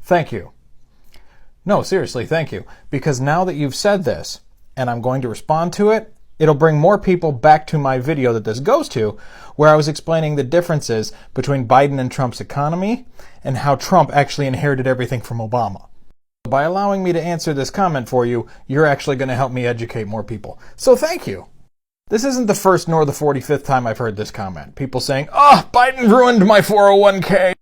Thank you. No, seriously, thank you. Because now that you've said this, and I'm going to respond to it, it'll bring more people back to my video that this goes to, where I was explaining the differences between Biden and Trump's economy, and how Trump actually inherited everything from Obama. By allowing me to answer this comment for you, you're actually going to help me educate more people. So thank you. This isn't the first nor the 45th time I've heard this comment. People saying, "Oh, Biden ruined my 401k."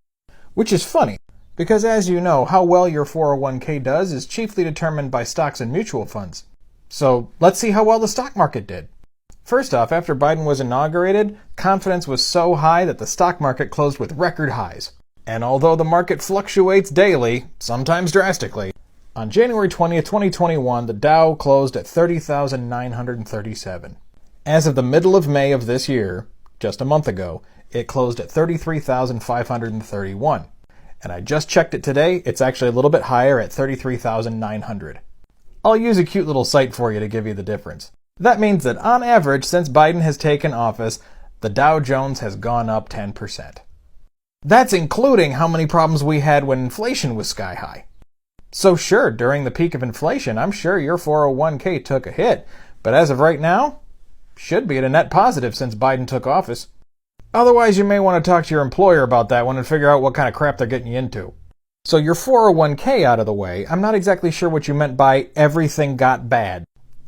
Which is funny, because as you know, how well your 401k does is chiefly determined by stocks and mutual funds. So let's see how well the stock market did. First off, after Biden was inaugurated, confidence was so high that the stock market closed with record highs. And although the market fluctuates daily, sometimes drastically, on January 20th, 2021, the Dow closed at 30,937. As of the middle of May of this year, just a month ago, it closed at 33,531. And I just checked it today, it's actually a little bit higher at 33,900. I'll use a cute little site for you to give you the difference. That means that on average, since Biden has taken office, the Dow Jones has gone up 10%. That's including how many problems we had when inflation was sky high. So sure, during the peak of inflation, I'm sure your 401k took a hit, but as of right now, should be at a net positive since Biden took office. Otherwise, you may want to talk to your employer about that one and figure out what kind of crap they're getting you into. So your 401k out of the way, I'm not exactly sure what you meant by everything got bad.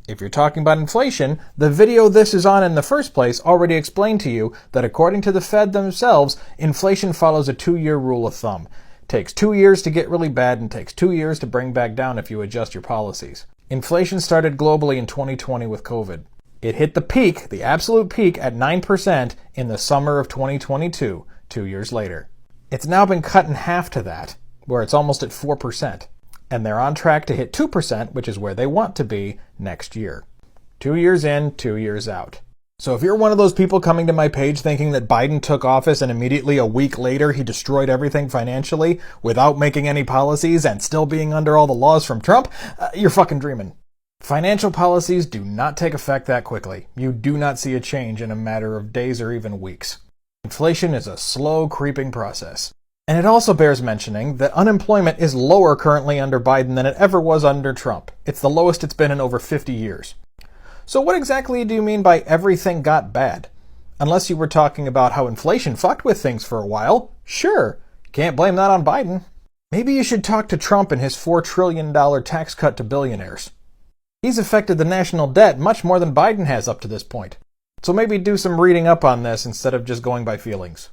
If you're talking about inflation, the video this is on in the first place already explained to you that according to the Fed themselves, inflation follows a 2-year rule of thumb. Takes 2 years to get really bad and takes 2 years to bring back down if you adjust your policies. Inflation started globally in 2020 with COVID. It hit the peak, the absolute peak, at 9% in the summer of 2022, 2 years later. It's now been cut in half to that, where it's almost at 4%. And they're on track to hit 2%, which is where they want to be next year. 2 years in, 2 years out. So if you're one of those people coming to my page thinking that Biden took office and immediately a week later he destroyed everything financially without making any policies and still being under all the laws from Trump, you're fucking dreaming. Financial policies do not take effect that quickly. You do not see a change in a matter of days or even weeks. Inflation is a slow creeping process. And it also bears mentioning that unemployment is lower currently under Biden than it ever was under Trump. It's the lowest it's been in over 50 years. So what exactly do you mean by everything got bad? Unless you were talking about how inflation fucked with things for a while, sure, can't blame that on Biden. Maybe you should talk to Trump and his $4 trillion tax cut to billionaires. He's affected the national debt much more than Biden has up to this point. So maybe do some reading up on this instead of just going by feelings.